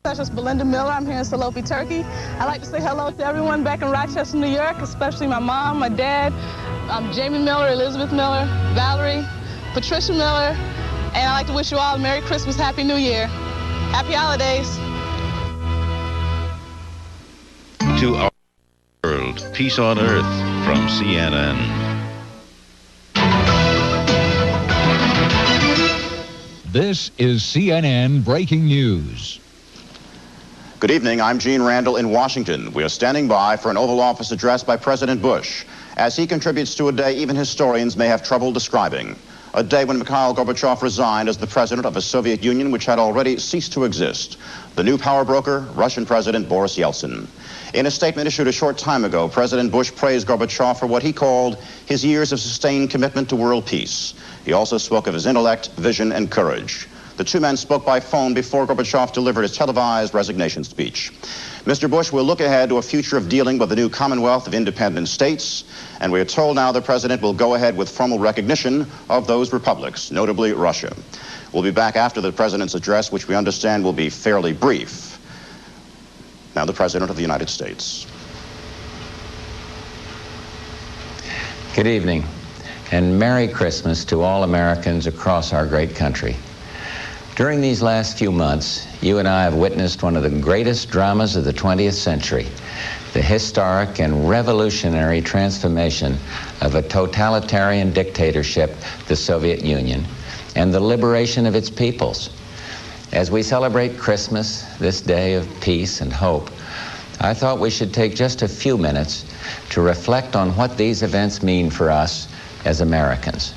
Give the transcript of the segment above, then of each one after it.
This is Belinda Miller. I'm here in Salope, Turkey. I'd like to say hello to everyone back in Rochester, New York, especially my mom, my dad, Jamie Miller, Elizabeth Miller, Valerie, Patricia Miller, and I'd like to wish you all a Merry Christmas, Happy New Year. Happy holidays. To our world, peace on earth from CNN. This is CNN Breaking News. Good evening. I'm Gene Randall in Washington. We are standing by for an Oval Office address by President Bush, as he contributes to a day even historians may have trouble describing. A day when Mikhail Gorbachev resigned as the president of a Soviet Union which had already ceased to exist. The new power broker, Russian President Boris Yeltsin. In a statement issued a short time ago, President Bush praised Gorbachev for what he called his years of sustained commitment to world peace. He also spoke of his intellect, vision, and courage. The two men spoke by phone before Gorbachev delivered his televised resignation speech. Mr. Bush will look ahead to a future of dealing with the new Commonwealth of Independent States, and we are told now the president will go ahead with formal recognition of those republics, notably Russia. We'll be back after the president's address, which we understand will be fairly brief. Now, the President of the United States. Good evening, and Merry Christmas to all Americans across our great country. During these last few months, you and I have witnessed one of the greatest dramas of the 20th century, the historic and revolutionary transformation of a totalitarian dictatorship, the Soviet Union, and the liberation of its peoples. As we celebrate Christmas, this day of peace and hope, I thought we should take just a few minutes to reflect on what these events mean for us as Americans.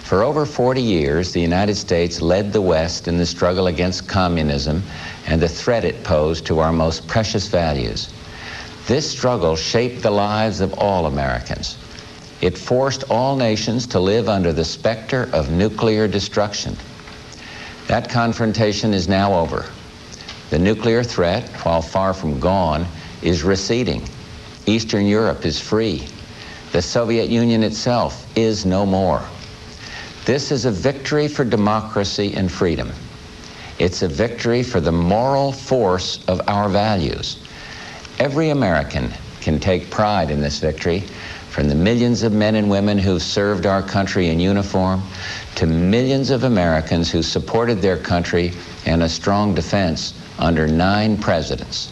For over 40 years, the United States led the West in the struggle against communism and the threat it posed to our most precious values. This struggle shaped the lives of all Americans. It forced all nations to live under the specter of nuclear destruction. That confrontation is now over. The nuclear threat, while far from gone, is receding. Eastern Europe is free. The Soviet Union itself is no more. This is a victory for democracy and freedom. It's a victory for the moral force of our values. Every American can take pride in this victory, from the millions of men and women who've served our country in uniform to millions of Americans who supported their country and a strong defense under 9 presidents.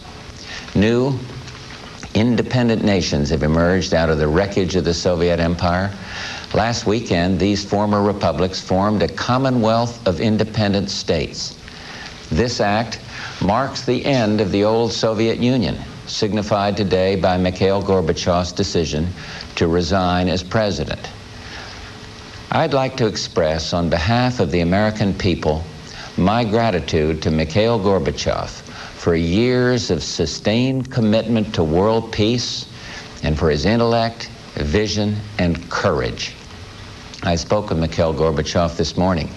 New, independent nations have emerged out of the wreckage of the Soviet Empire. Last weekend, these former republics formed a Commonwealth of Independent States. This act marks the end of the old Soviet Union, signified today by Mikhail Gorbachev's decision to resign as president. I'd like to express on behalf of the American people my gratitude to Mikhail Gorbachev for years of sustained commitment to world peace and for his intellect, vision, and courage. I spoke with Mikhail Gorbachev this morning.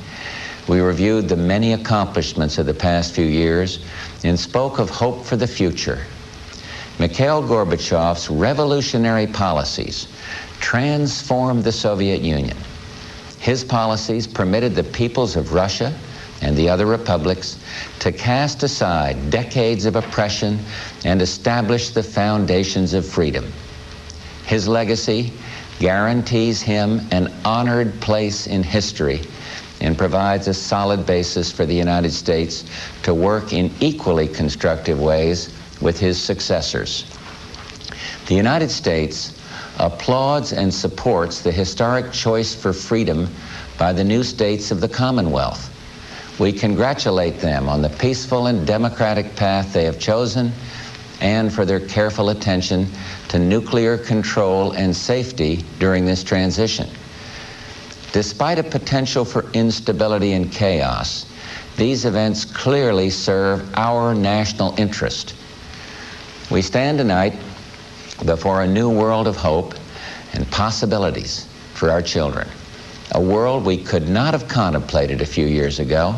We reviewed the many accomplishments of the past few years and spoke of hope for the future. Mikhail Gorbachev's revolutionary policies transformed the Soviet Union. His policies permitted the peoples of Russia and the other republics to cast aside decades of oppression and establish the foundations of freedom. His legacy guarantees him an honored place in history and provides a solid basis for the United States to work in equally constructive ways with his successors. The United States applauds and supports the historic choice for freedom by the new states of the Commonwealth. We congratulate them on the peaceful and democratic path they have chosen and for their careful attention to nuclear control and safety during this transition. Despite a potential for instability and chaos, these events clearly serve our national interest. We stand tonight before a new world of hope and possibilities for our children, a world we could not have contemplated a few years ago.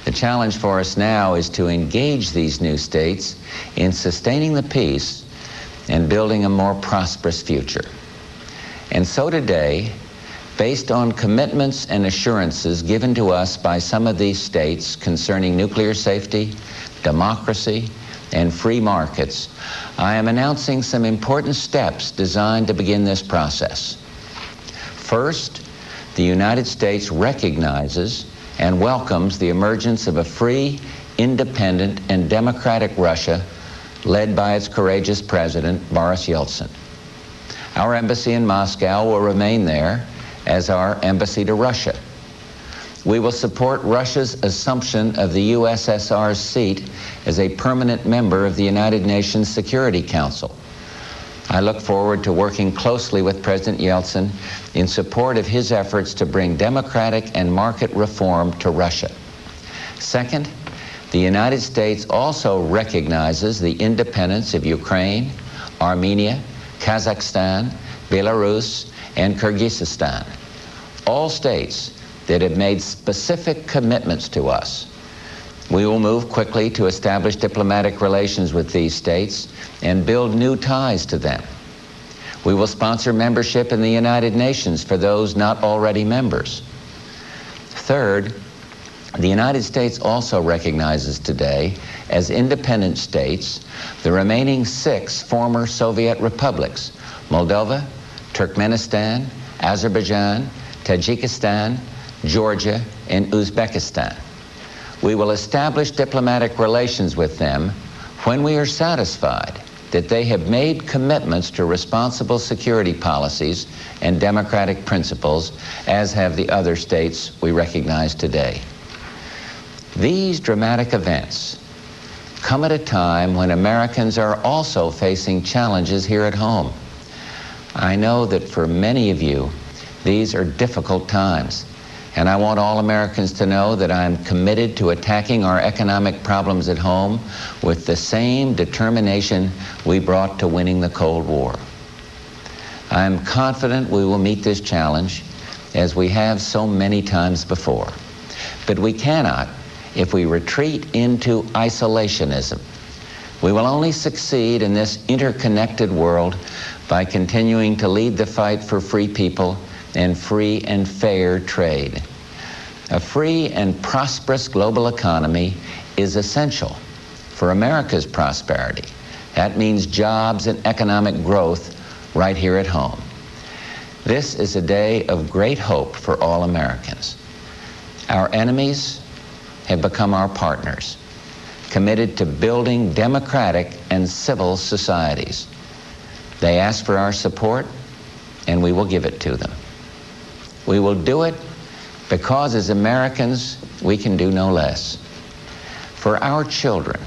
The challenge for us now is to engage these new states in sustaining the peace and building a more prosperous future. And so today, based on commitments and assurances given to us by some of these states concerning nuclear safety, democracy, and free markets, I am announcing some important steps designed to begin this process. First, the United States recognizes and welcomes the emergence of a free, independent, and democratic Russia led by its courageous president, Boris Yeltsin. Our embassy in Moscow will remain there, as our embassy to Russia. We will support Russia's assumption of the U.S.S.R's seat as a permanent member of the United Nations Security Council. I look forward to working closely with President Yeltsin in support of his efforts to bring democratic and market reform to Russia. Second, the United States also recognizes the independence of Ukraine, Armenia, Kazakhstan, Belarus, and Kyrgyzstan, all states that have made specific commitments to us. We will move quickly to establish diplomatic relations with these states and build new ties to them. We will sponsor membership in the United Nations for those not already members. Third, the United States also recognizes today, as independent states, the remaining 6 former Soviet republics: Moldova, Turkmenistan, Azerbaijan, Tajikistan, Georgia, and Uzbekistan. We will establish diplomatic relations with them when we are satisfied that they have made commitments to responsible security policies and democratic principles, as have the other states we recognize today. These dramatic events come at a time when Americans are also facing challenges here at home. I know that for many of you, these are difficult times, and I want all Americans to know that I am committed to attacking our economic problems at home with the same determination we brought to winning the Cold War. I am confident we will meet this challenge, as we have so many times before. But we cannot if we retreat into isolationism. We will only succeed in this interconnected world by continuing to lead the fight for free people and free and fair trade. A free and prosperous global economy is essential for America's prosperity. That means jobs and economic growth right here at home. This is a day of great hope for all Americans. Our enemies have become our partners, committed to building democratic and civil societies. They ask for our support, and we will give it to them. We will do it because as Americans, we can do no less. For our children,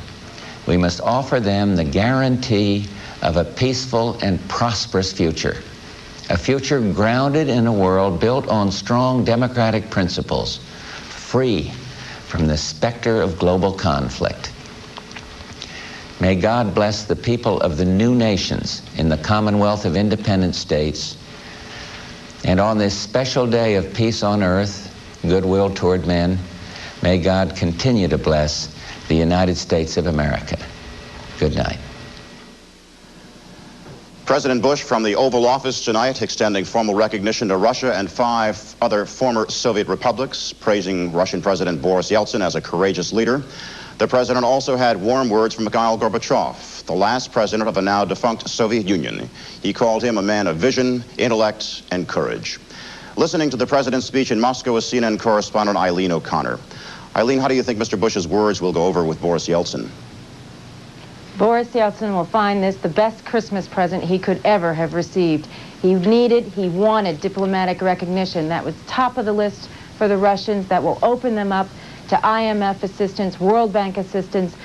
we must offer them the guarantee of a peaceful and prosperous future, a future grounded in a world built on strong democratic principles, free from the specter of global conflict. May God bless the people of the new nations in the Commonwealth of Independent States, and on this special day of peace on earth, goodwill toward men, may God continue to bless the United States of America. Good night. President Bush from the Oval Office tonight extending formal recognition to Russia and 5 other former Soviet republics, praising Russian President Boris Yeltsin as a courageous leader. The president also had warm words from Mikhail Gorbachev, the last president of a now defunct Soviet Union. He called him a man of vision, intellect, and courage. Listening to the president's speech in Moscow is CNN correspondent Eileen O'Connor. Eileen, how do you think Mr. Bush's words will go over with Boris Yeltsin? Boris Yeltsin will find this the best Christmas present he could ever have received. He wanted diplomatic recognition. That was top of the list for the Russians. That will open them up to IMF assistance, World Bank assistance,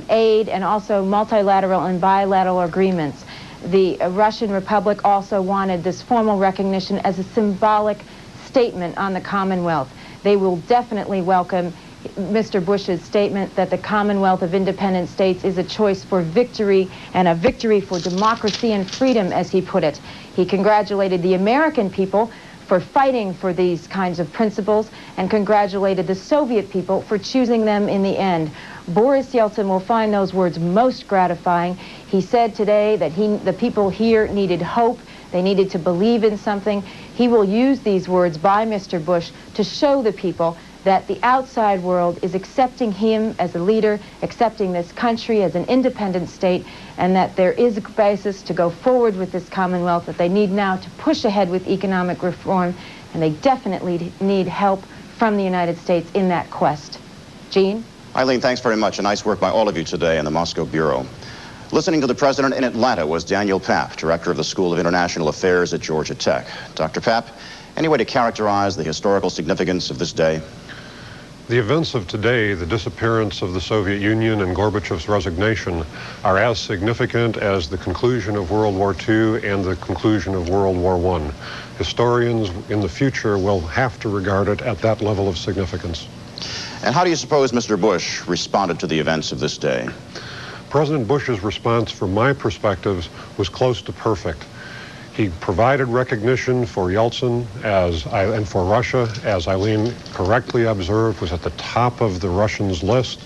aid, and also multilateral and bilateral agreements. The Russian Republic also wanted this formal recognition as a symbolic statement on the Commonwealth. They will definitely welcome Mr. Bush's statement that the Commonwealth of Independent States is a choice for victory and a victory for democracy and freedom, as he put it. He congratulated the American people for fighting for these kinds of principles and congratulated the Soviet people for choosing them in the end. Boris Yeltsin will find those words most gratifying. He said today that the people here needed hope. They needed to believe in something. He will use these words by Mr. Bush to show the people that the outside world is accepting him as a leader, accepting this country as an independent state, and that there is a basis to go forward with this Commonwealth, that they need now to push ahead with economic reform, and they definitely need help from the United States in that quest. Gene? Eileen, thanks very much. Nice work by all of you today in the Moscow Bureau. Listening to the president in Atlanta was Daniel Papp, director of the School of International Affairs at Georgia Tech. Dr. Papp, any way to characterize the historical significance of this day? The events of today, the disappearance of the Soviet Union and Gorbachev's resignation, are as significant as the conclusion of World War II and the conclusion of World War I. Historians in the future will have to regard it at that level of significance. And how do you suppose Mr. Bush responded to the events of this day? President Bush's response, from my perspective, was close to perfect. He provided recognition for Yeltsin and for Russia, as Eileen correctly observed, was at the top of the Russians' list.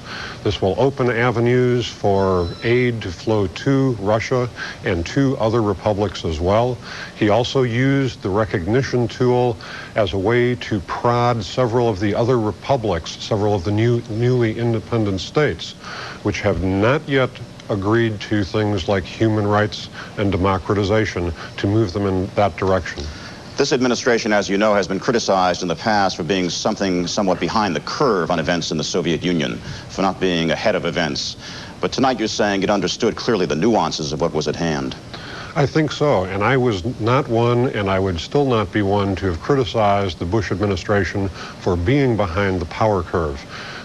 This will open avenues for aid to flow to Russia and to other republics as well. He also used the recognition tool as a way to prod several of the other republics, several of the newly independent states, which have not yet agreed to things like human rights and democratization, to move them in that direction. This administration, as you know, has been criticized in the past for being somewhat behind the curve on events in the Soviet Union, for not being ahead of events. But tonight you're saying it understood clearly the nuances of what was at hand. I think so, and I was not one, and I would still not be one, to have criticized the Bush administration for being behind the power curve.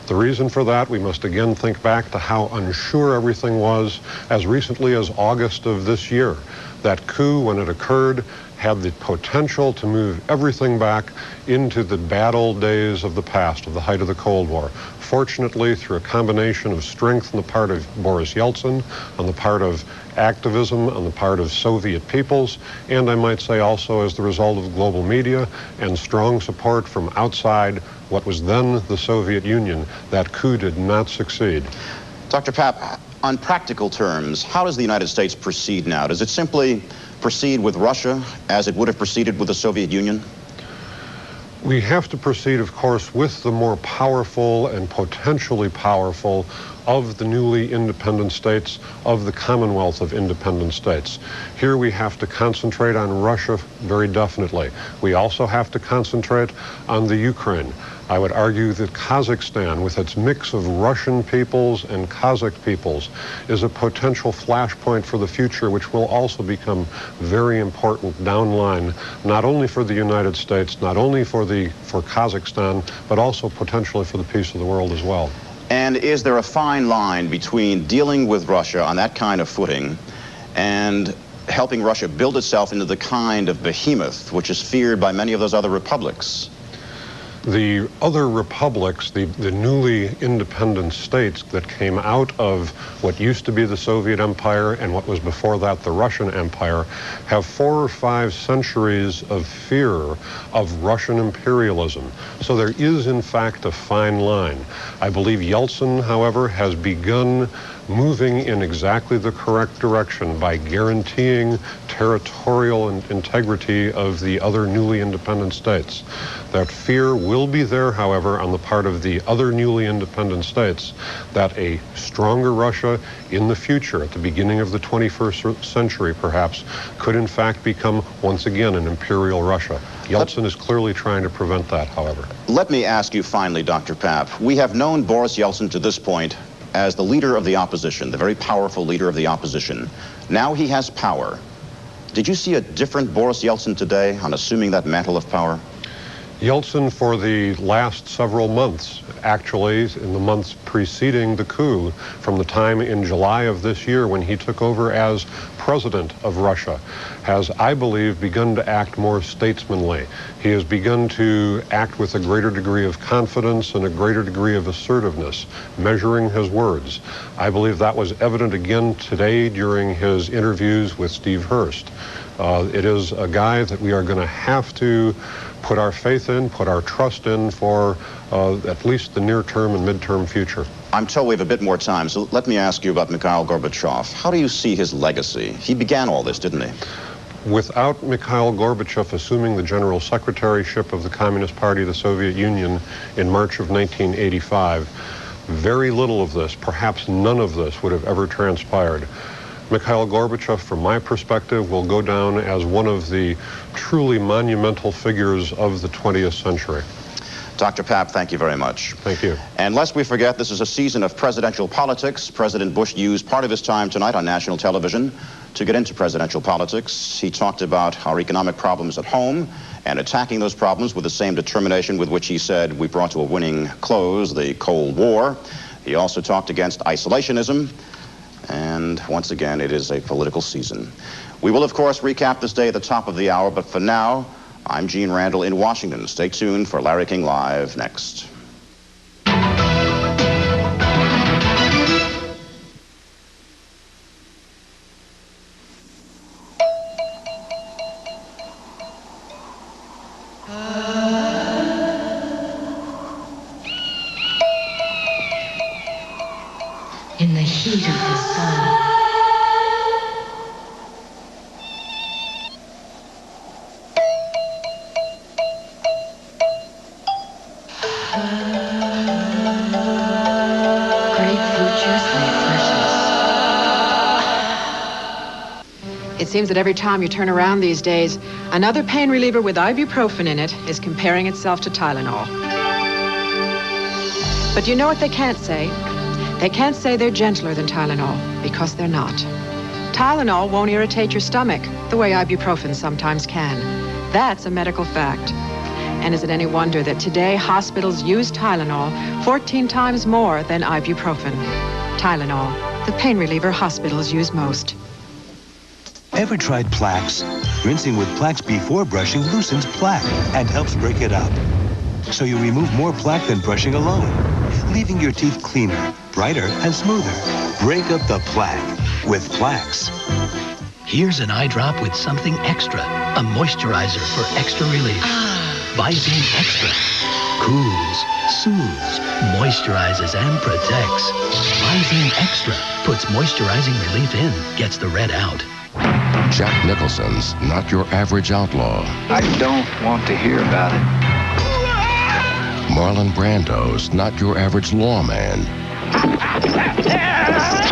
The reason for that, we must again think back to how unsure everything was as recently as August of this year. That coup, when it occurred, had the potential to move everything back into the battle days of the past, of the height of the Cold War. Fortunately, through a combination of strength on the part of Boris Yeltsin, on the part of activism on the part of Soviet peoples, and I might say also as the result of global media and strong support from outside what was then the Soviet Union, that coup did not succeed. Dr. Papp, on practical terms, how does the United States proceed now? Does it simply proceed with Russia as it would have proceeded with the Soviet Union? We have to proceed, of course, with the more powerful and potentially powerful of the newly independent states, of the Commonwealth of Independent States. Here we have to concentrate on Russia very definitely. We also have to concentrate on the Ukraine. I would argue that Kazakhstan, with its mix of Russian peoples and Kazakh peoples, is a potential flashpoint for the future, which will also become very important down line, not only for the United States, not only for Kazakhstan, but also potentially for the peace of the world as well. And is there a fine line between dealing with Russia on that kind of footing and helping Russia build itself into the kind of behemoth which is feared by many of those other republics? The other republics, the newly independent states that came out of what used to be the Soviet Empire and what was before that the Russian Empire, have 4 or 5 centuries of fear of Russian imperialism. So there is, in fact, a fine line. I believe Yeltsin, however, has begun moving in exactly the correct direction by guaranteeing territorial integrity of the other newly independent states. That fear will be there, however, on the part of the other newly independent states, that a stronger Russia in the future, at the beginning of the 21st century perhaps, could in fact become once again an imperial Russia. Yeltsin is clearly trying to prevent that, however. Let me ask you finally, Dr. Papp, we have known Boris Yeltsin to this point as the leader of the opposition, the very powerful leader of the opposition. Now he has power. Did you see a different Boris Yeltsin today on assuming that mantle of power? Yeltsin, for the last several months, actually in the months preceding the coup, from the time in July of this year when he took over as president of Russia, has, I believe, begun to act more statesmanly. He has begun to act with a greater degree of confidence and a greater degree of assertiveness, measuring his words. I believe that was evident again today during his interviews with Steve Hearst. It is a guy that we are going to have to put our faith in, put our trust in for at least the near-term and mid-term future. I'm told we have a bit more time, so let me ask you about Mikhail Gorbachev. How do you see his legacy? He began all this, didn't he? Without Mikhail Gorbachev assuming the General Secretaryship of the Communist Party of the Soviet Union in March of 1985, very little of this, perhaps none of this, would have ever transpired. Mikhail Gorbachev, from my perspective, will go down as one of the truly monumental figures of the 20th century. Dr. Papp, thank you very much. Thank you. And lest we forget, this is a season of presidential politics. President Bush used part of his time tonight on national television to get into presidential politics. He talked about our economic problems at home and attacking those problems with the same determination with which he said we brought to a winning close the Cold War. He also talked against isolationism. And once again, it is a political season. We will, of course, recap this day at the top of the hour, but for now, I'm Gene Randall in Washington. Stay tuned for Larry King Live next. In the heat of the sun. It seems that every time you turn around these days, another pain reliever with ibuprofen in it is comparing itself to Tylenol. But you know what they can't say? They can't say they're gentler than Tylenol, because they're not. Tylenol won't irritate your stomach the way ibuprofen sometimes can. That's a medical fact. And is it any wonder that today hospitals use Tylenol 14 times more than ibuprofen? Tylenol, the pain reliever hospitals use most. Ever tried Plaques? Rinsing with Plaques before brushing loosens plaque and helps break it up. So you remove more plaque than brushing alone, leaving your teeth cleaner, brighter, and smoother. Break up the plaque with Plaques. Here's an eye drop with something extra. A moisturizer for extra relief. Visine Extra. Cools, soothes, moisturizes, and protects. Visine Extra puts moisturizing relief in, gets the red out. Jack Nicholson's Not Your Average Outlaw. I don't want to hear about it. Marlon Brando's Not Your Average Lawman.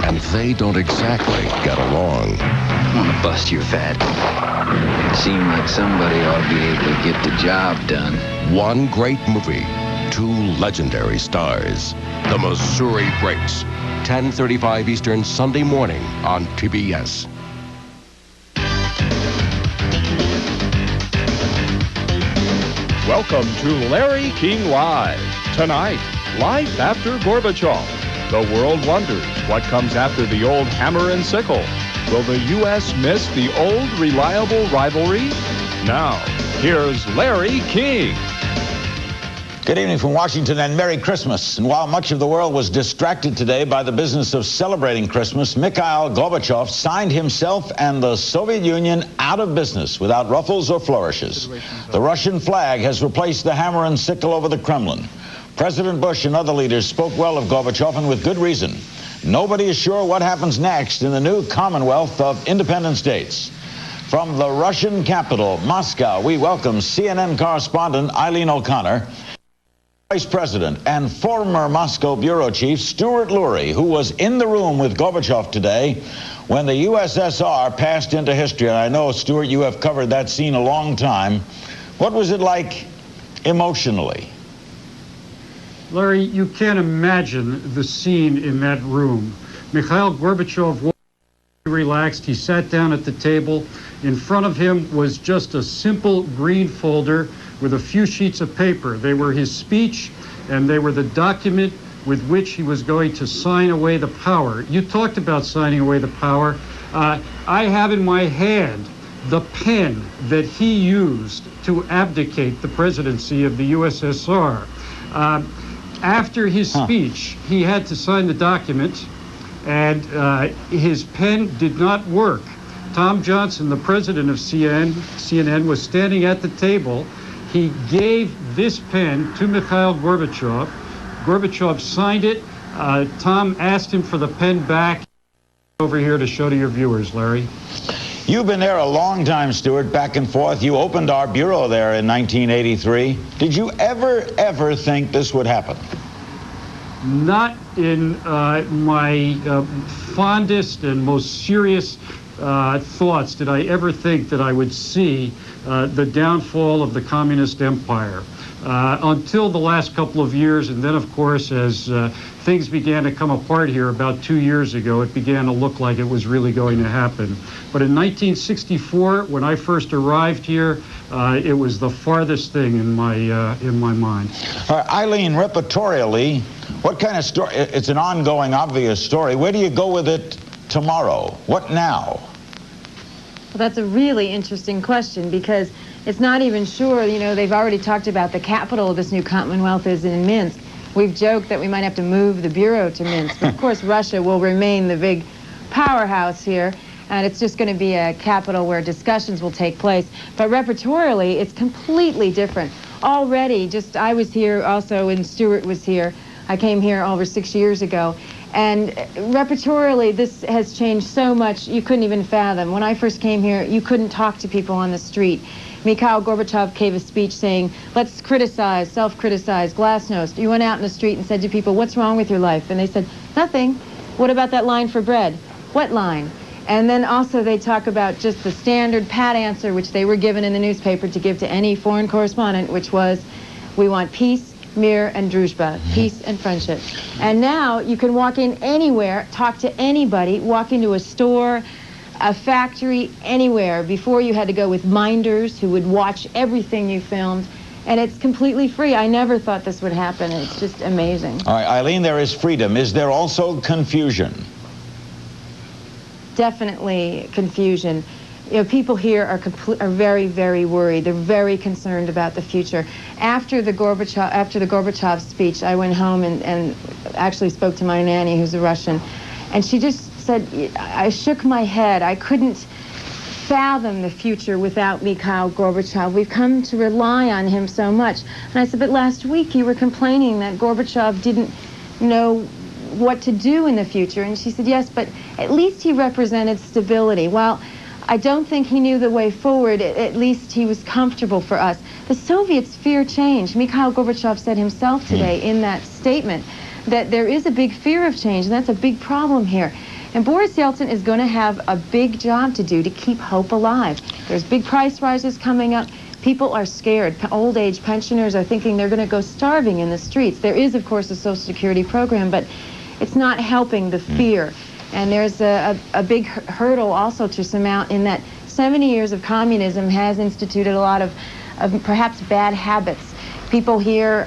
And they don't exactly get along. I want to bust your fat. It seemed like somebody ought to be able to get the job done. One great movie, two legendary stars. The Missouri Breaks. 10:35 Eastern, Sunday morning on PBS. Welcome to Larry King Live. Tonight, life after Gorbachev. The world wonders what comes after the old hammer and sickle. Will the U.S. miss the old reliable rivalry? Now, here's Larry King. Good evening from Washington and Merry Christmas. And while much of the world was distracted today by the business of celebrating Christmas, Mikhail Gorbachev signed himself and the Soviet Union out of business without ruffles or flourishes. The Russian flag has replaced the hammer and sickle over the Kremlin. President Bush and other leaders spoke well of Gorbachev, and with good reason. Nobody is sure what happens next in the new Commonwealth of Independent States. From the Russian capital, Moscow, we welcome CNN correspondent Eileen O'Connor, Vice President and former Moscow bureau chief Stuart Lurie, who was in the room with Gorbachev today when the U.S.S.R. passed into history. And I know, Stuart, you have covered that scene a long time. What was it like emotionally? Larry, you can't imagine the scene in that room. Mikhail Gorbachev was relaxed. He sat down at the table. In front of him was just a simple green folder with a few sheets of paper. They were his speech, and they were the document with which he was going to sign away the power. You talked about signing away the power. I have in my hand the pen that he used to abdicate the presidency of the U.S.S.R. After his speech, he had to sign the document, and his pen did not work. Tom Johnson, the president of CNN, was standing at the table. He gave this pen to Mikhail Gorbachev. Gorbachev signed it. Tom asked him for the pen back. Over here to show to your viewers, Larry. You've been there a long time, Stuart, back and forth. You opened our bureau there in 1983. Did you ever think this would happen? Not in my fondest and most serious thoughts did I ever think that I would see the downfall of the communist empire. Until the last couple of years, and then, of course, as things began to come apart here about 2 years ago, it began to look like it was really going to happen. But in 1964, when I first arrived here, it was the farthest thing in my mind. Eileen, repertorially, what kind of story? It's an ongoing, obvious story. Where do you go with it tomorrow? What now? Well, that's a really interesting question, because it's not even sure. You know, they've already talked about the capital of this new Commonwealth is in Minsk. We've joked that we might have to move the bureau to Minsk. But of course, Russia will remain the big powerhouse here, and it's just going to be a capital where discussions will take place. But repertorially, it's completely different. Already, I was here also, and Stuart was here. I came here over 6 years ago. And repertorially, this has changed so much you couldn't even fathom. When I first came here, you couldn't talk to people on the street. Mikhail Gorbachev gave a speech saying, let's criticize, self-criticize, glasnost. You went out in the street and said to people, what's wrong with your life? And they said, nothing. What about that line for bread? What line? And then also they talk about just the standard pat answer, which they were given in the newspaper to give to any foreign correspondent, which was, we want peace, mir, and druzhba, peace and friendship. And now you can walk in anywhere, talk to anybody, walk into a store, a factory, anywhere. Before you had to go with minders who would watch everything you filmed, and it's completely free. I never thought this would happen. It's just amazing. All right, Eileen, there is freedom. Is there also confusion? Definitely confusion. You know, people here are very, very worried. They're very concerned about the future. After the Gorbachev speech, I went home and actually spoke to my nanny, who's a Russian, and she just said, I shook my head. I couldn't fathom the future without Mikhail Gorbachev. We've come to rely on him so much. And I said, but last week you were complaining that Gorbachev didn't know what to do in the future. And she said, yes, but at least he represented stability. While I don't think he knew the way forward, at least he was comfortable for us. The Soviets fear change. Mikhail Gorbachev said himself today in that statement that there is a big fear of change, and that's a big problem here. And Boris Yeltsin is going to have a big job to do to keep hope alive. There's big price rises coming up. People are scared. Old age pensioners are thinking they're going to go starving in the streets. There is, of course, a Social Security program, but it's not helping the fear. And there's a big hurdle also to surmount in that 70 years of communism has instituted a lot of perhaps bad habits. People here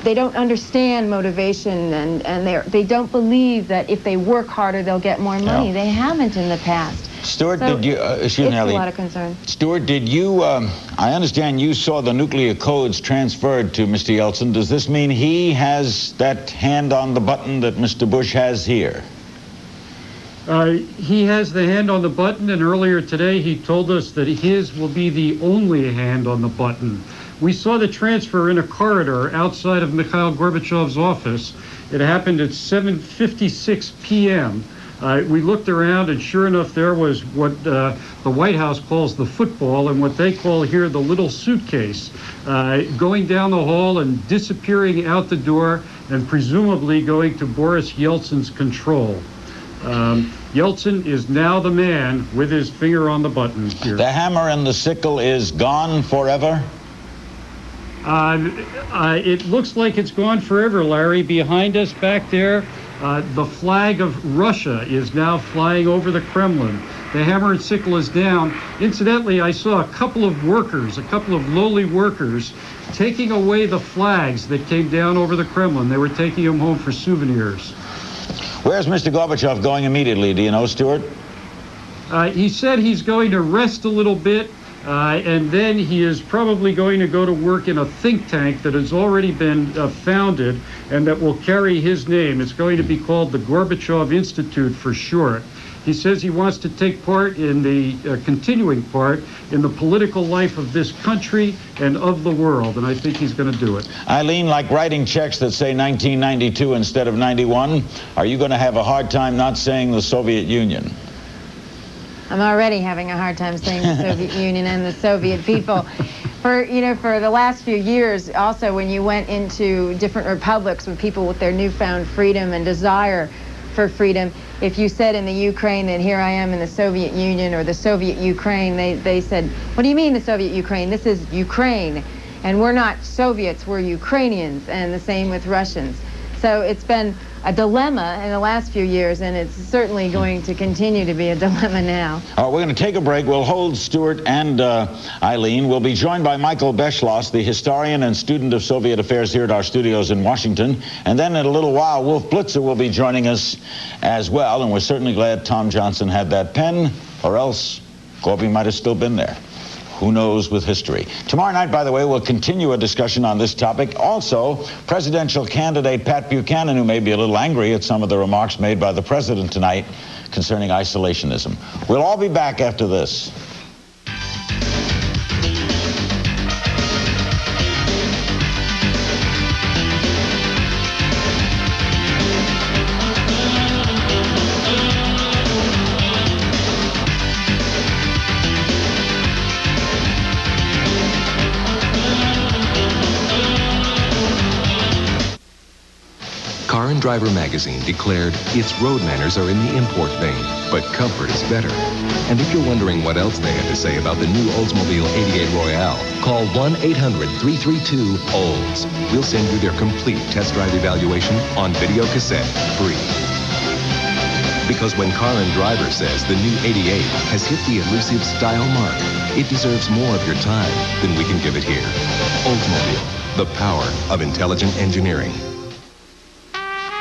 they don't understand motivation, and they don't believe that if they work harder, they'll get more money. They haven't in the past. Stuart, so did you, excuse me, it's a lot of concern. Stuart, did you, I understand you saw the nuclear codes transferred to Mr. Yeltsin. Does this mean he has that hand on the button that Mr. Bush has here? He has the hand on the button, and earlier today he told us that his will be the only hand on the button. We saw the transfer in a corridor outside of Mikhail Gorbachev's office. It happened at 7:56 p.m. We looked around, and sure enough, there was what the White House calls the football and what they call here the little suitcase, going down the hall and disappearing out the door, and presumably going to Boris Yeltsin's control. Yeltsin is now the man with his finger on the button here. The hammer and the sickle is gone forever? It looks like it's gone forever, Larry. Behind us back there, the flag of Russia is now flying over the Kremlin. The hammer and sickle is down. Incidentally, I saw a couple of lowly workers, taking away the flags that came down over the Kremlin. They were taking them home for souvenirs. Where's Mr. Gorbachev going immediately? Do you know, Stuart? He said he's going to rest a little bit, and then he is probably going to go to work in a think tank that has already been founded and that will carry his name. It's going to be called the Gorbachev Institute for short. He says he wants to take part in the continuing part in the political life of this country and of the world, and I think he's going to do it. Eileen, like writing checks that say 1992 instead of 91, are you going to have a hard time not saying the Soviet Union? I'm already having a hard time saying the Soviet Union and the Soviet people. For the last few years, also when you went into different republics with people with their newfound freedom and desire for freedom, if you said in the Ukraine that here I am in the Soviet Union or the Soviet Ukraine, they said, what do you mean the Soviet Ukraine? This is Ukraine. And we're not Soviets, we're Ukrainians, and the same with Russians. So it's been a dilemma in the last few years, and it's certainly going to continue to be a dilemma now. We're going to take a break. We'll hold Stuart and Eileen. We'll be joined by Michael Beschloss, the historian and student of Soviet affairs here at our studios in Washington. And then in a little while, Wolf Blitzer will be joining us as well. And we're certainly glad Tom Johnson had that pen, or else Gorby might have still been there. Who knows with history? Tomorrow night, by the way, we'll continue a discussion on this topic. Also, presidential candidate Pat Buchanan, who may be a little angry at some of the remarks made by the president tonight concerning isolationism. We'll all be back after this. Car and Driver magazine declared its road manners are in the import vein, but comfort is better. And if you're wondering what else they had to say about the new Oldsmobile 88 Royale, call 1-800-332-OLDS. We'll send you their complete test drive evaluation on video cassette, free. Because when Car and Driver says the new 88 has hit the elusive style mark, it deserves more of your time than we can give it here. Oldsmobile, the power of intelligent engineering.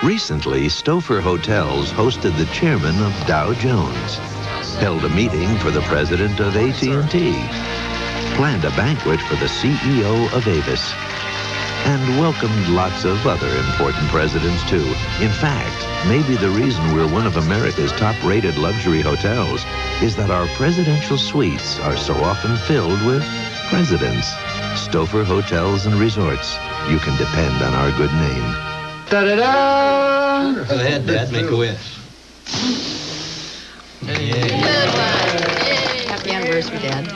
Recently, Stouffer Hotels hosted the chairman of Dow Jones, held a meeting for the president of AT&T, planned a banquet for the CEO of Avis, and welcomed lots of other important presidents, too. In fact, maybe the reason we're one of America's top-rated luxury hotels is that our presidential suites are so often filled with presidents. Stouffer Hotels and Resorts. You can depend on our good name. Da-da-da! Go ahead, Dad. Make a wish. Happy anniversary, Dad.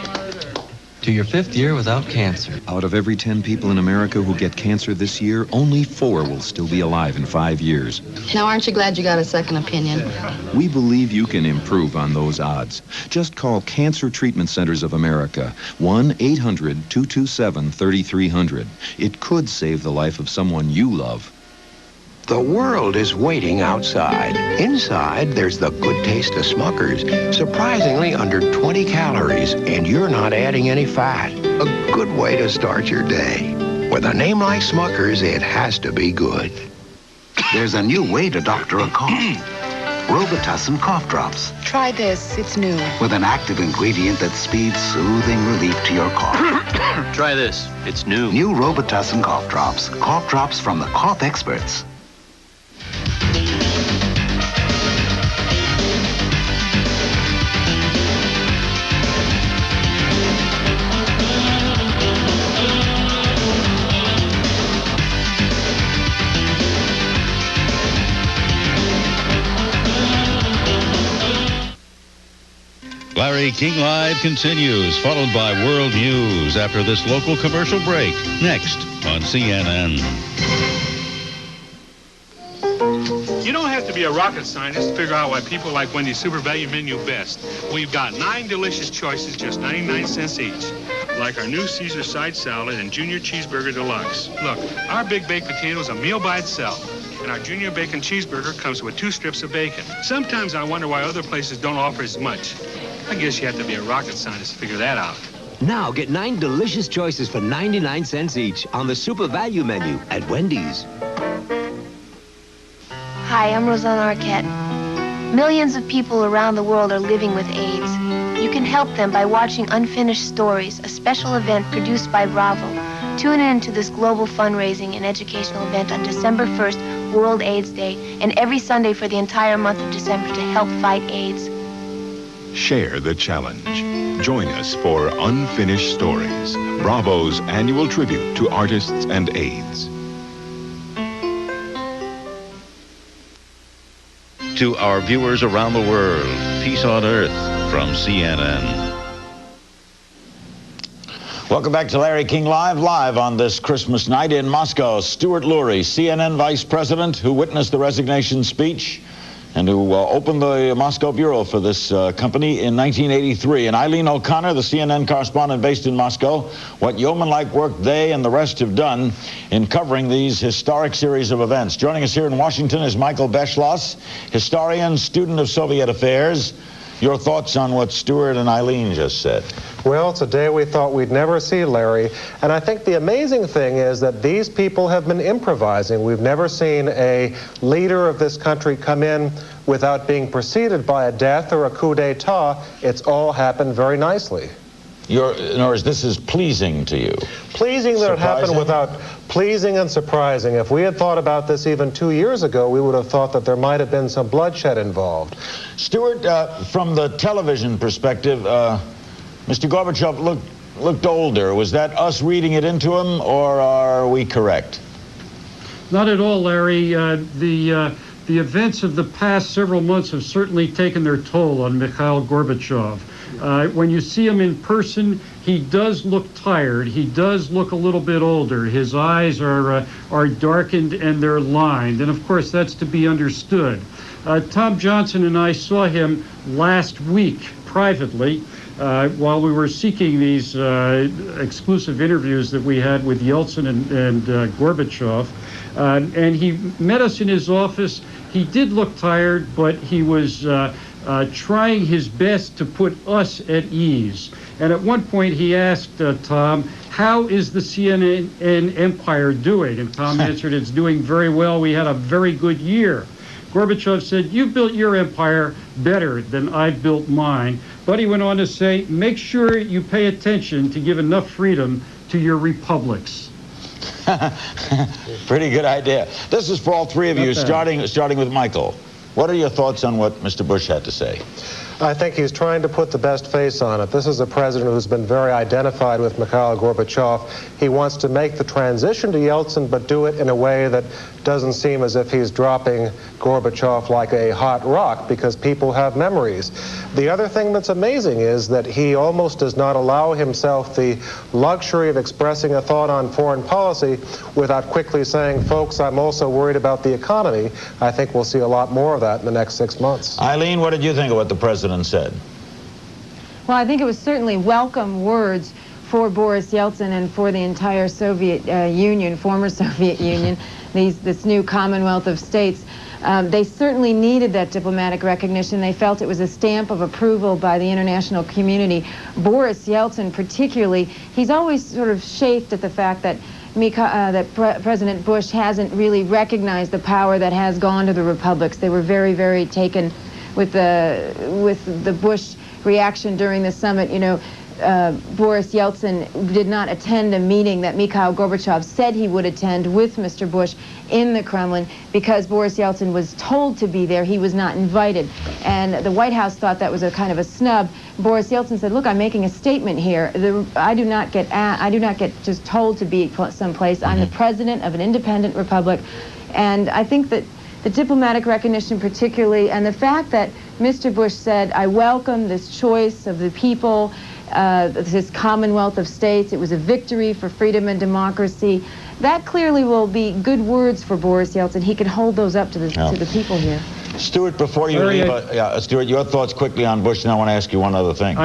To your 5th year without cancer. Out of every 10 people in America who get cancer this year, only 4 will still be alive in 5 years. Now, aren't you glad you got a second opinion? We believe you can improve on those odds. Just call Cancer Treatment Centers of America, 1-800-227-3300. It could save the life of someone you love. The world is waiting outside. Inside, there's the good taste of Smucker's. Surprisingly under 20 calories, and you're not adding any fat. A good way to start your day. With a name like Smucker's, it has to be good. There's a new way to doctor a cough. Robitussin cough drops. Try this. It's new. With an active ingredient that speeds soothing relief to your cough. Try this. It's new. New Robitussin cough drops. Cough drops from the cough experts. Larry King Live continues, followed by World News after this local commercial break. Next on CNN. You don't have to be a rocket scientist to figure out why people like Wendy's Super Value Menu best. We've got 9 delicious choices, just 99 cents each. Like our new Caesar side salad and Junior Cheeseburger Deluxe. Look, our Big Baked Potato is a meal by itself. And our Junior Bacon Cheeseburger comes with 2 strips of bacon. Sometimes I wonder why other places don't offer as much. I guess you have to be a rocket scientist to figure that out. Now get 9 delicious choices for 99 cents each on the Super Value Menu at Wendy's. Hi, I'm Rosanna Arquette. Millions of people around the world are living with AIDS. You can help them by watching Unfinished Stories, a special event produced by Bravo. Tune in to this global fundraising and educational event on December 1st, World AIDS Day, and every Sunday for the entire month of December to help fight AIDS. Share the challenge. Join us for Unfinished Stories, Bravo's annual tribute to artists and AIDS. To our viewers around the world, peace on earth. from CNN. Welcome back to Larry King Live on this Christmas night in Moscow. Stuart Lurie, CNN Vice President, who witnessed the resignation speech and who opened the Moscow bureau for this company in 1983. And Eileen O'Connor, the CNN correspondent based in Moscow, what yeoman-like work they and the rest have done in covering these historic series of events. Joining us here in Washington is Michael Beschloss, historian, student of Soviet affairs. Your thoughts on what Stuart and Eileen just said? Well, it's a day we thought we'd never see, Larry. And I think the amazing thing is that these people have been improvising. We've never seen a leader of this country come in without being preceded by a death or a coup d'etat. It's all happened very nicely. In other words, this is pleasing to you? Pleasing that it happened without pleasing and surprising. If we had thought about this even 2 years ago, we would have thought that there might have been some bloodshed involved. Stuart, from the television perspective, Mr. Gorbachev looked older. Was that us reading it into him, or are we correct? Not at all, Larry. The events of the past several months have certainly taken their toll on Mikhail Gorbachev. When you see him in person, he does look tired. He does look a little bit older. His eyes are darkened and they're lined. And of course, that's to be understood. Tom Johnson and I saw him last week privately while we were seeking these exclusive interviews that we had with Yeltsin and Gorbachev. And he met us in his office. He did look tired, but he was trying his best to put us at ease. And at one point he asked Tom, how is the CNN empire doing? And Tom answered, it's doing very well. We had a very good year. Gorbachev said, you built your empire better than I've built mine. But he went on to say, make sure you pay attention to give enough freedom to your republics. Pretty good idea. This is for all three of you, starting with Michael. What are your thoughts on what Mr. Bush had to say? I think he's trying to put the best face on it. This is a president who's been very identified with Mikhail Gorbachev. He wants to make the transition to Yeltsin, but do it in a way that doesn't seem as if he's dropping Gorbachev like a hot rock, because people have memories. The other thing that's amazing is that he almost does not allow himself the luxury of expressing a thought on foreign policy without quickly saying, folks, I'm also worried about the economy. I think we'll see a lot more of that in the next 6 months. Eileen, what did you think of what the president said? Well, I think it was certainly welcome words for Boris Yeltsin and for the entire Soviet Union, former Soviet Union, this new Commonwealth of States. They certainly needed that diplomatic recognition. They felt it was a stamp of approval by the international community. Boris Yeltsin particularly, he's always sort of chafed at the fact that President Bush hasn't really recognized the power that has gone to the republics. They were very, very taken with the Bush reaction during the summit. You know, Boris Yeltsin did not attend a meeting that Mikhail Gorbachev said he would attend with Mr. Bush in the Kremlin because Boris Yeltsin was told to be there. He was not invited. And the White House thought that was a kind of a snub. Boris Yeltsin said, look, I'm making a statement here. I do not get just told to be someplace. I'm the president of an independent republic. And I think that the diplomatic recognition particularly, and the fact that Mr. Bush said, I welcome this choice of the people, this Commonwealth of States. It was a victory for freedom and democracy. That clearly will be good words for Boris Yeltsin. He can hold those up to the people here. Stuart, before you leave, Stuart, your thoughts quickly on Bush, and I want to ask you one other thing.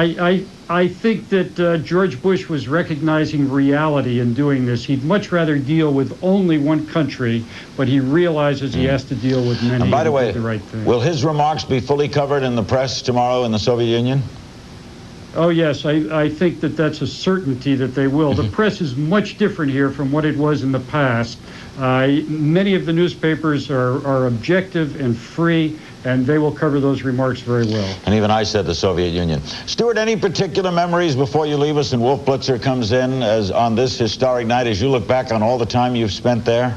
I think that George Bush was recognizing reality in doing this. He'd much rather deal with only one country, but he realizes he has to deal with many. And by the way, the right thing. Will his remarks be fully covered in the press tomorrow in the Soviet Union? Oh, yes, I think that that's a certainty that they will. The press is much different here from what it was in the past. Many of the newspapers are objective and free, and they will cover those remarks very well. And even I said the Soviet Union. Stuart, any particular memories before you leave us and Wolf Blitzer comes in as on this historic night as you look back on all the time you've spent there?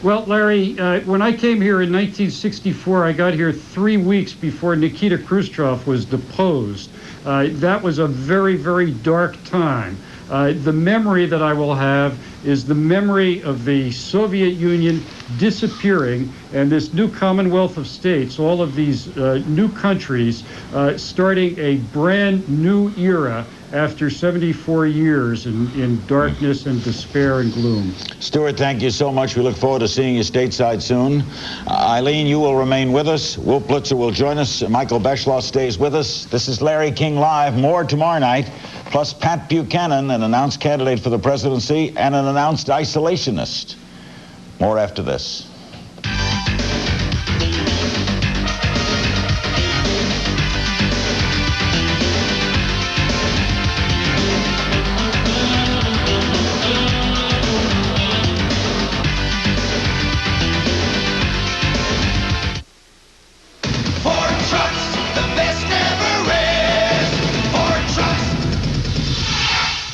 Well, Larry, when I came here in 1964, I got here 3 weeks before Nikita Khrushchev was deposed. That was a very, very dark time. The memory that I will have is the memory of the Soviet Union disappearing and this new Commonwealth of States, all of these new countries, starting a brand new era after 74 years in darkness and despair and gloom. Stuart, thank you so much. We look forward to seeing you stateside soon. Eileen, you will remain with us. Wolf Blitzer will join us. Michael Beschloss stays with us. This is Larry King Live. More tomorrow night, plus Pat Buchanan, an announced candidate for the presidency and an announced isolationist. More after this.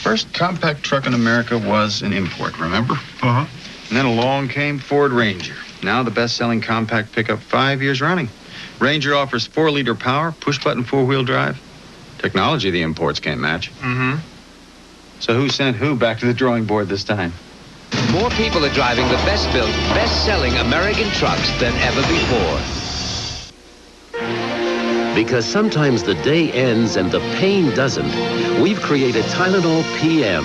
First compact truck in America was an import, remember? Uh-huh. And then along came Ford Ranger. Now the best-selling compact pickup 5 years running. Ranger offers 4-liter power, push-button four-wheel drive. Technology the imports can't match. Mm-hmm. So who sent who back to the drawing board this time? More people are driving the best-built, best-selling American trucks than ever before. Because sometimes the day ends and the pain doesn't, we've created Tylenol PM.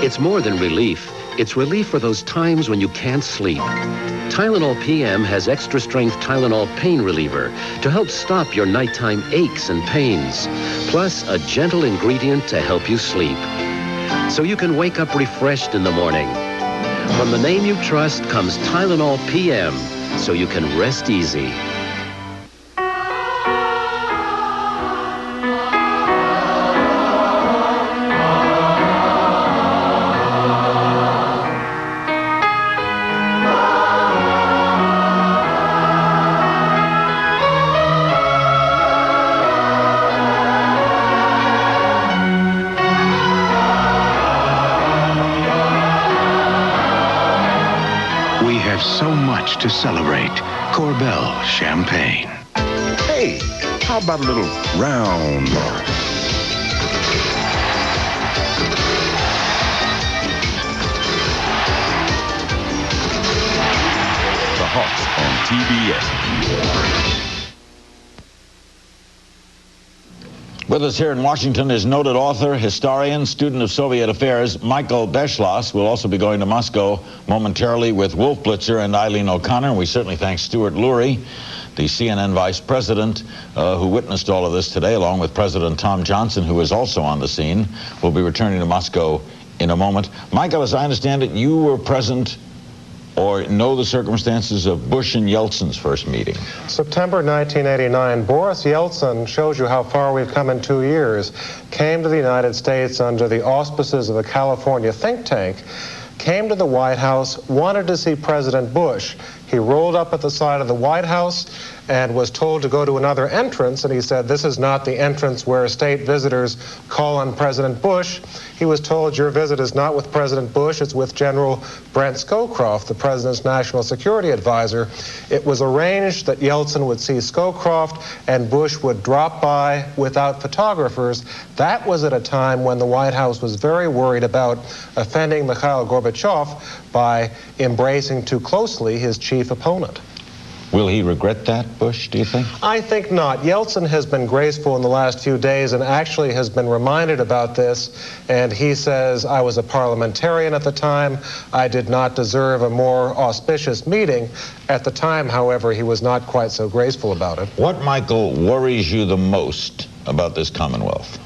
It's more than relief. It's relief for those times when you can't sleep. Tylenol PM has extra-strength Tylenol pain reliever to help stop your nighttime aches and pains, plus a gentle ingredient to help you sleep. So you can wake up refreshed in the morning. From the name you trust comes Tylenol PM, so you can rest easy. So much to celebrate. Corbel Champagne. Hey, how about a little round mark? The Hawks on TBS. With us here in Washington is noted author, historian, student of Soviet affairs, Michael Beschloss. We'll also be going to Moscow momentarily with Wolf Blitzer and Eileen O'Connor. And we certainly thank Stuart Lurie, the CNN vice president, who witnessed all of this today, along with President Tom Johnson, who is also on the scene. We'll be returning to Moscow in a moment. Michael, as I understand it, you were present or know the circumstances of Bush and Yeltsin's first meeting. September 1989, Boris Yeltsin, shows you how far we've come in 2 years, came to the United States under the auspices of a California think tank, came to the White House, wanted to see President Bush. He rolled up at the side of the White House and was told to go to another entrance, and he said, this is not the entrance where state visitors call on President Bush. He was told, your visit is not with President Bush, it's with General Brent Scowcroft, the president's national security advisor. It was arranged that Yeltsin would see Scowcroft and Bush would drop by without photographers. That was at a time when the White House was very worried about offending Mikhail Gorbachev by embracing too closely his chief opponent. Will he regret that, Bush, do you think? I think not. Yeltsin has been graceful in the last few days and actually has been reminded about this. And he says, I was a parliamentarian at the time. I did not deserve a more auspicious meeting. At the time, however, he was not quite so graceful about it. What, Michael, worries you the most about this Commonwealth?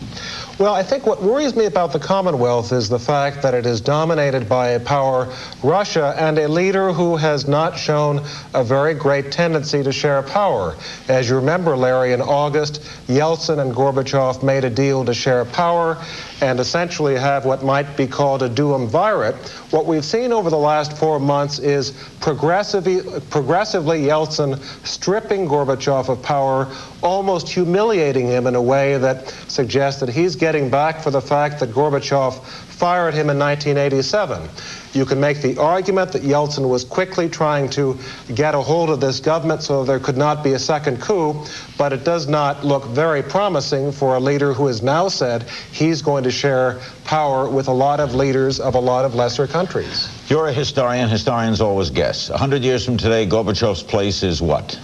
Well, I think what worries me about the Commonwealth is the fact that it is dominated by a power, Russia, and a leader who has not shown a very great tendency to share power. As you remember, Larry, in August, Yeltsin and Gorbachev made a deal to share power and essentially have what might be called a duumvirate. What we've seen over the last 4 months is progressively Yeltsin stripping Gorbachev of power, almost humiliating him in a way that suggests that he's getting back for the fact that Gorbachev fired him in 1987. You can make the argument that Yeltsin was quickly trying to get a hold of this government so there could not be a second coup, but it does not look very promising for a leader who has now said he's going to share power with a lot of leaders of a lot of lesser countries. You're a historian. Historians always guess. 100 years from today, Gorbachev's place is what?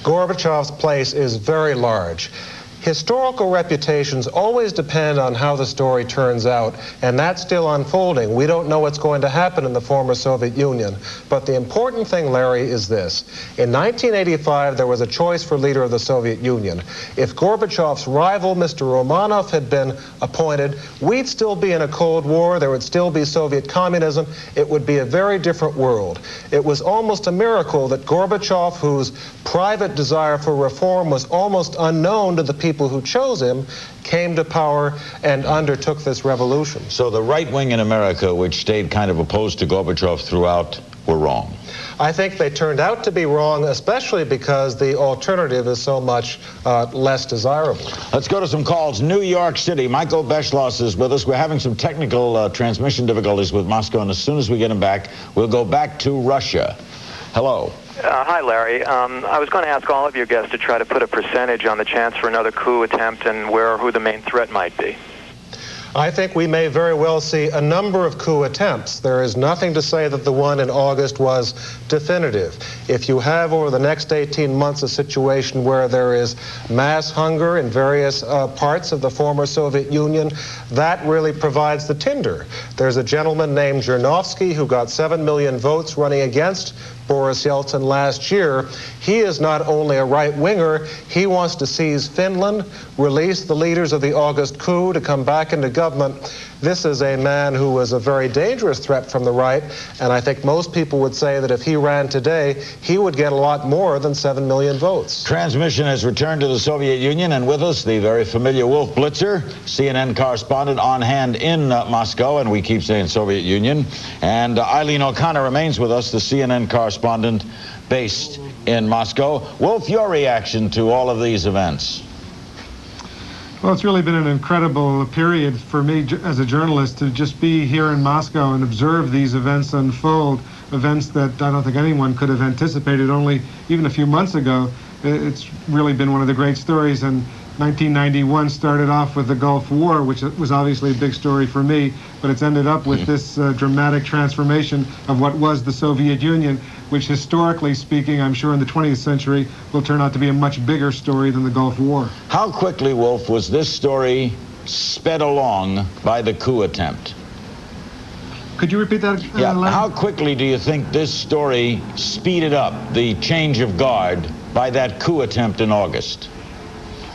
Gorbachev's place is very large. Historical reputations always depend on how the story turns out, and that's still unfolding. We don't know what's going to happen in the former Soviet Union. But the important thing, Larry, is this. In 1985, there was a choice for leader of the Soviet Union. If Gorbachev's rival, Mr. Romanov, had been appointed, we'd still be in a Cold War. There would still be Soviet communism. It would be a very different world. It was almost a miracle that Gorbachev, whose private desire for reform was almost unknown to the people who chose him, came to power and undertook this revolution. So the right wing in America, which stayed kind of opposed to Gorbachev throughout, were wrong. I think they turned out to be wrong, especially because the alternative is so much less desirable. Let's go to some calls. New York City. Michael Beschloss is with us. We're having some technical transmission difficulties with Moscow, and as soon as we get him back, we'll go back to Russia. Hello. Hi, Larry. I was going to ask all of your guests to try to put a percentage on the chance for another coup attempt and where or who the main threat might be. I think we may very well see a number of coup attempts. There is nothing to say that the one in August was definitive. If you have over the next 18 months a situation where there is mass hunger in various parts of the former Soviet Union, that really provides the tinder. There's a gentleman named Zhirinovsky who got 7 million votes running against Boris Yeltsin last year. He is not only a right-winger, he wants to seize Finland, release the leaders of the August coup to come back into government. This is a man who was a very dangerous threat from the right, and I think most people would say that if he ran today, he would get a lot more than 7 million votes. Transmission has returned to the Soviet Union, and with us, the very familiar Wolf Blitzer, CNN correspondent on hand in Moscow, and we keep saying Soviet Union. And Eileen O'Connor remains with us, the CNN correspondent based in Moscow. Wolf, your reaction to all of these events? Well, it's really been an incredible period for me as a journalist to just be here in Moscow and observe these events unfold, events that I don't think anyone could have anticipated only even a few months ago. It's really been one of the great stories, and 1991 started off with the Gulf War, which was obviously a big story for me, but it's ended up with this dramatic transformation of what was the Soviet Union, which historically speaking, I'm sure in the 20th century, will turn out to be a much bigger story than the Gulf War. How quickly, Wolf, was this story sped along by the coup attempt? Could you repeat that? How quickly do you think this story speeded up the change of guard by that coup attempt in August?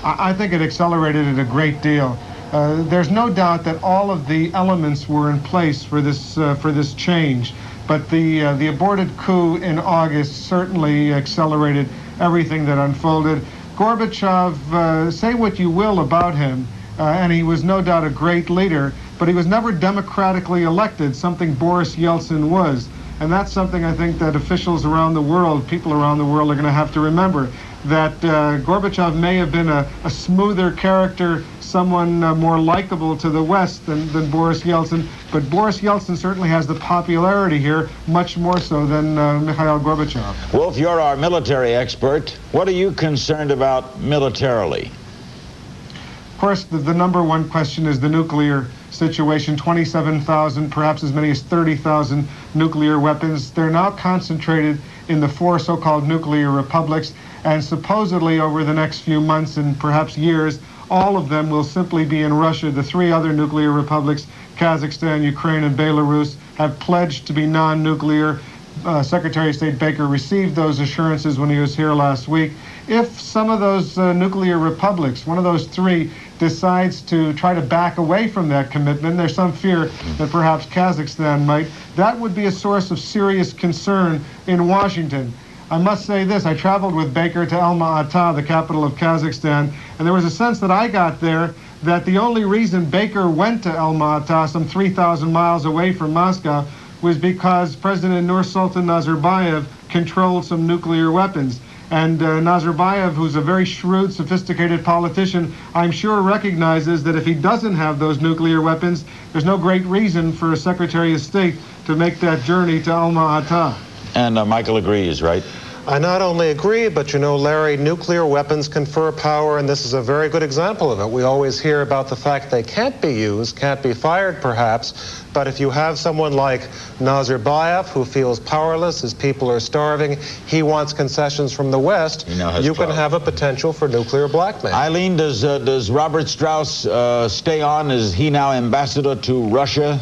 I think it accelerated it a great deal. There's no doubt that all of the elements were in place for this change, but the aborted coup in August certainly accelerated everything that unfolded. Gorbachev, say what you will about him, and he was no doubt a great leader, but he was never democratically elected, something Boris Yeltsin was. And that's something I think that officials around the world, people around the world, are going to have to remember, that Gorbachev may have been a smoother character, someone more likable to the West than Boris Yeltsin, but Boris Yeltsin certainly has the popularity here, much more so than Mikhail Gorbachev. Wolf, you're our military expert. What are you concerned about militarily? Of course, the number one question is the nuclear situation. 27,000, perhaps as many as 30,000 nuclear weapons. They're now concentrated in the 4 so-called nuclear republics, and supposedly over the next few months and perhaps years, all of them will simply be in Russia. The 3 other nuclear republics, Kazakhstan, Ukraine, and Belarus, have pledged to be non-nuclear. Secretary of State Baker received those assurances when he was here last week. If some of those nuclear republics, one of those 3, decides to try to back away from that commitment, there's some fear that perhaps Kazakhstan might, that would be a source of serious concern in Washington. I must say this, I traveled with Baker to Alma-Ata, the capital of Kazakhstan, and there was a sense that I got there that the only reason Baker went to Alma-Ata, some 3,000 miles away from Moscow, was because President Nursultan Nazarbayev controlled some nuclear weapons. And Nazarbayev, who's a very shrewd, sophisticated politician, I'm sure recognizes that if he doesn't have those nuclear weapons, there's no great reason for a Secretary of State to make that journey to Alma-Ata. And Michael agrees, right? I not only agree, but you know, Larry, nuclear weapons confer power, and this is a very good example of it. We always hear about the fact they can't be used, can't be fired perhaps, but if you have someone like Nazarbayev who feels powerless, his people are starving, he wants concessions from the West, you can have a potential for nuclear blackmail. Eileen, does Robert Strauss stay on? Is he now ambassador to Russia?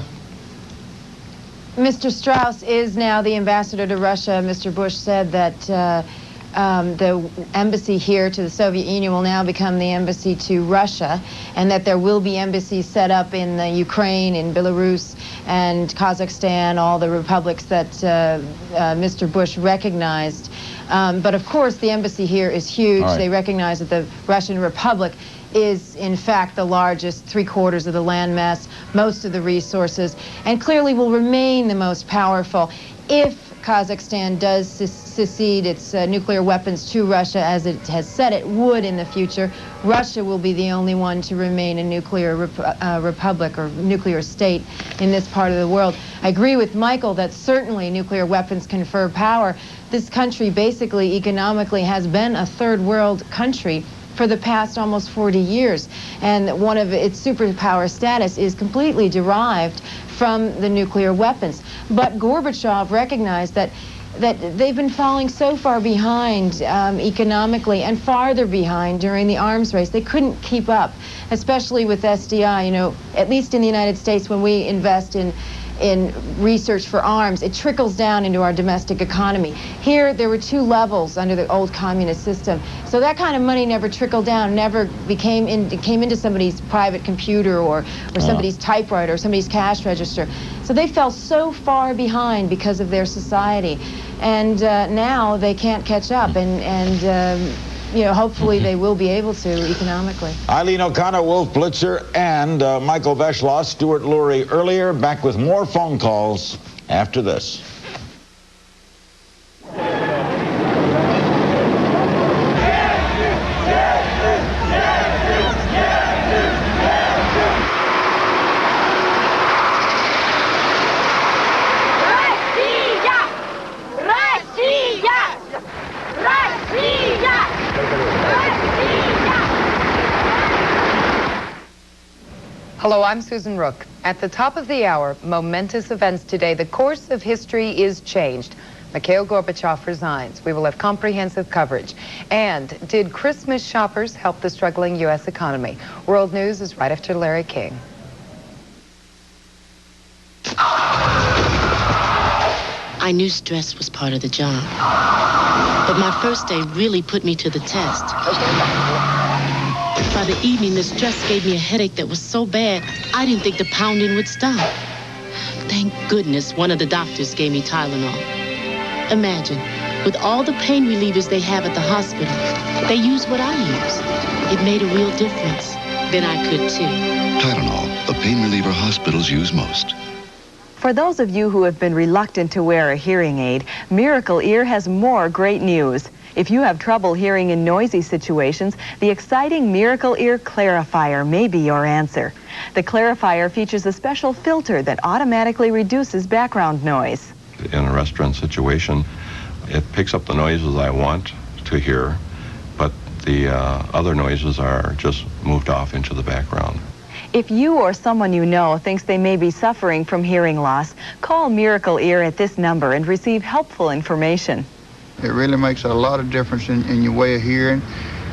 Mr. Strauss is now the ambassador to Russia. Mr. Bush said that the embassy here to the Soviet Union will now become the embassy to Russia, and that there will be embassies set up in the Ukraine, in Belarus, and Kazakhstan, all the republics that Mr. Bush recognized. But of course, the embassy here is huge. They recognize that the Russian Republic is in fact the largest, 3/4 of the landmass, most of the resources, and clearly will remain the most powerful if Kazakhstan does secede its nuclear weapons to Russia, as it has said it would in the future. Russia will be the only one to remain a nuclear republic or nuclear state in this part of the world. I agree with Michael that certainly nuclear weapons confer power. This country basically economically has been a third world country for the past almost 40 years, and one of its superpower status is completely derived from the nuclear weapons. But Gorbachev recognized that they've been falling so far behind economically, and farther behind during the arms race. They couldn't keep up, especially with SDI. You know, at least in the United States, when we invest in research for arms, it trickles down into our domestic economy. Here, there were 2 levels under the old communist system. So that kind of money never trickled down, never came into somebody's private computer or somebody's typewriter or somebody's cash register. So they fell so far behind because of their society. And now they can't catch up, and you know, hopefully they will be able to economically. Eileen O'Connor, Wolf Blitzer, and Michael Beschloss, Stuart Lurie earlier. Back with more phone calls after this. Hello, I'm Susan Rook. At the top of the hour, momentous events today. The course of history is changed. Mikhail Gorbachev resigns. We will have comprehensive coverage. And did Christmas shoppers help the struggling U.S. economy? World News is right after Larry King. I knew stress was part of the job. But my first day really put me to the test. By the evening, the stress gave me a headache that was so bad, I didn't think the pounding would stop. Thank goodness one of the doctors gave me Tylenol. Imagine, with all the pain relievers they have at the hospital, they use what I use. It made a real difference. Then I could too. Tylenol, the pain reliever hospitals use most. For those of you who have been reluctant to wear a hearing aid, Miracle Ear has more great news. If you have trouble hearing in noisy situations, the exciting Miracle Ear Clarifier may be your answer. The Clarifier features a special filter that automatically reduces background noise. In a restaurant situation, it picks up the noises I want to hear, but the other noises are just moved off into the background. If you or someone you know thinks they may be suffering from hearing loss, call Miracle Ear at this number and receive helpful information. It really makes a lot of difference in your way of hearing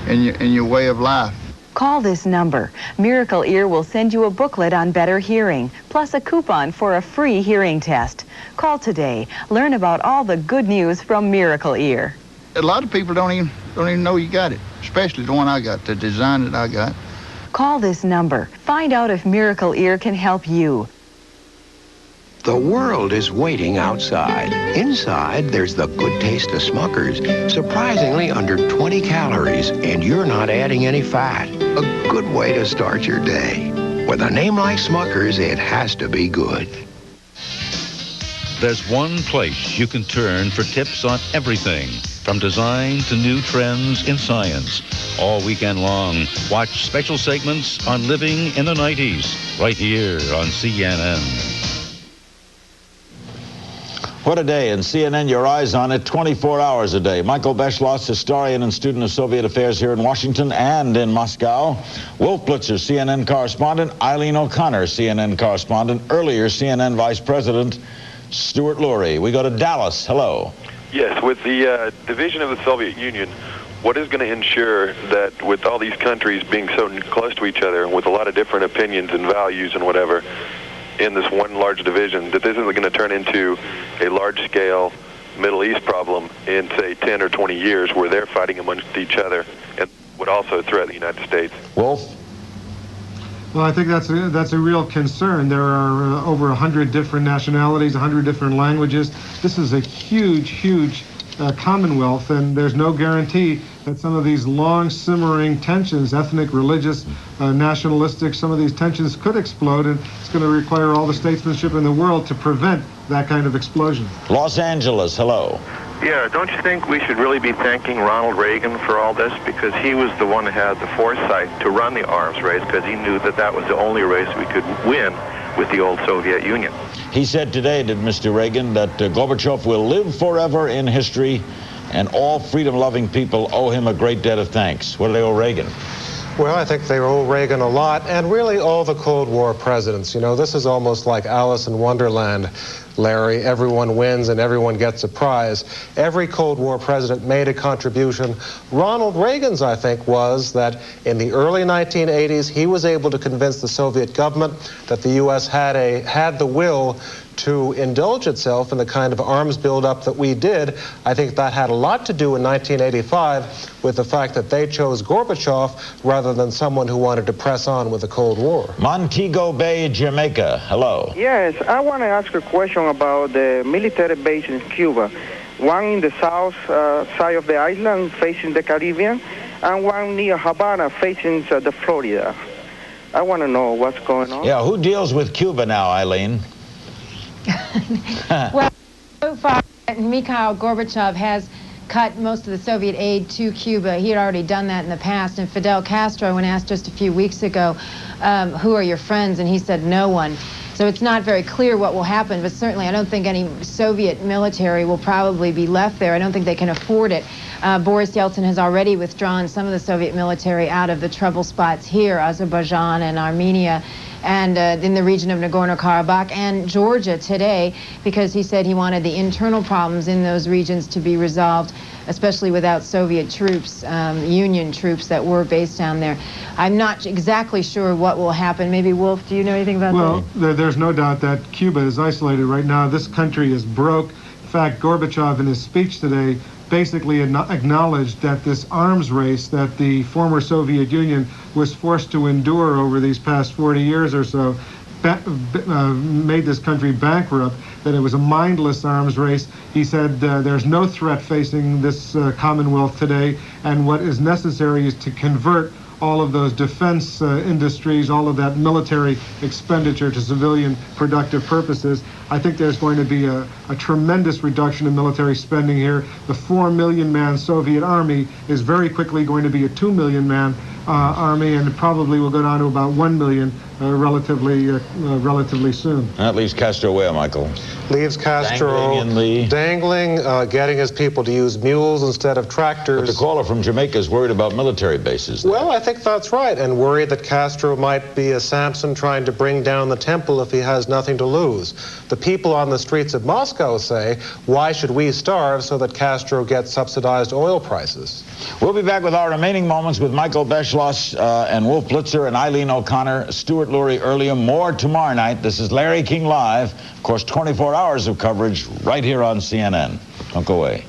and in your way of life. Call this number. Miracle Ear will send you a booklet on better hearing, plus a coupon for a free hearing test. Call today. Learn about all the good news from Miracle Ear. A lot of people don't even know you got it, especially the one I got, the design that I got. Call this number. Find out if Miracle Ear can help you. The world is waiting outside. Inside, there's the good taste of Smucker's, surprisingly under 20 calories, and you're not adding any fat. A good way to start your day. With a name like Smucker's, it has to be good. There's one place you can turn for tips on everything. from design to new trends in science. All weekend long, watch special segments on living in the 90s, right here on CNN. What a day. In CNN, your eyes on it 24 hours a day. Michael Beschloss, historian and student of Soviet affairs here in Washington and in Moscow. Wolf Blitzer, CNN correspondent. Eileen O'Connor, CNN correspondent. Earlier, CNN Vice President Stuart Lurie. We go to Dallas. Hello. Yes, with the division of the Soviet Union, what is going to ensure that with all these countries being so close to each other, with a lot of different opinions and values and whatever, in this one large division, that this isn't going to turn into a large-scale Middle East problem in, say, 10 or 20 years where they're fighting amongst each other and would also threaten the United States? Wolf? Well, I think that's a real concern. There are over 100 different nationalities, 100 different languages. This is a huge, huge commonwealth, and there's no guarantee that some of these long simmering tensions, ethnic, religious, nationalistic, some of these tensions could explode, and it's going to require all the statesmanship in the world to prevent that kind of explosion. Los Angeles, hello. Yeah, don't you think we should really be thanking Ronald Reagan for all this? Because he was the one who had the foresight to run the arms race, because he knew that that was the only race we could win with the old Soviet Union. He said today, did Mr. Reagan, that Gorbachev will live forever in history, and all freedom-loving people owe him a great debt of thanks. What do they owe Reagan? Well, I think they owe Reagan a lot, and really all the Cold War presidents. You know, this is almost like Alice in Wonderland, Larry. Everyone wins and everyone gets a prize. Every Cold War president made a contribution. Ronald Reagan's, I think, was that in the early 1980s, he was able to convince the Soviet government that the U.S. had the will to indulge itself in the kind of arms buildup that we did. I think that had a lot to do in 1985 with the fact that they chose Gorbachev rather than someone who wanted to press on with the Cold War. Montego Bay, Jamaica. Hello. Yes, I want to ask a question about the military base in Cuba. One in the south side of the island facing the Caribbean, and one near Havana facing the Florida. I want to know what's going on. Yeah, who deals with Cuba now, Eileen? Well, so far, Mikhail Gorbachev has cut most of the Soviet aid to Cuba. He had already done that in the past. And Fidel Castro, when asked just a few weeks ago, who are your friends? And he said, no one. So it's not very clear what will happen, but certainly I don't think any Soviet military will probably be left there. I don't think they can afford it. Boris Yeltsin has already withdrawn some of the Soviet military out of the trouble spots here, Azerbaijan and Armenia, and in the region of Nagorno-Karabakh and Georgia today, because he said he wanted the internal problems in those regions to be resolved, especially without Soviet troops, Union troops that were based down there. I'm not exactly sure what will happen. Maybe, Wolf, do you know anything about that? Well, there's no doubt that Cuba is isolated right now. This country is broke. In fact, Gorbachev in his speech today basically acknowledged that this arms race that the former Soviet Union was forced to endure over these past 40 years or so made this country bankrupt, that it was a mindless arms race. He said there's no threat facing this Commonwealth today, and what is necessary is to convert all of those defense industries, all of that military expenditure to civilian productive purposes. I think there's going to be a tremendous reduction in military spending here. The 4 million man Soviet army is very quickly going to be a 2 million man army, and probably will go down to about 1 million relatively soon. That leaves Castro where, Michael? Leaves Castro dangling, getting his people to use mules instead of tractors. But the caller from Jamaica is worried about military bases there. Well, I think that's right, and worried that Castro might be a Samson trying to bring down the temple if he has nothing to lose. The people on the streets of Moscow say, why should we starve so that Castro gets subsidized oil prices? We'll be back with our remaining moments with Michael Beschloss and Wolf Blitzer and Eileen O'Connor, Stuart Lurie earlier. More tomorrow night. This is Larry King Live. Of course, 24 hours of coverage right here on CNN. Don't go away.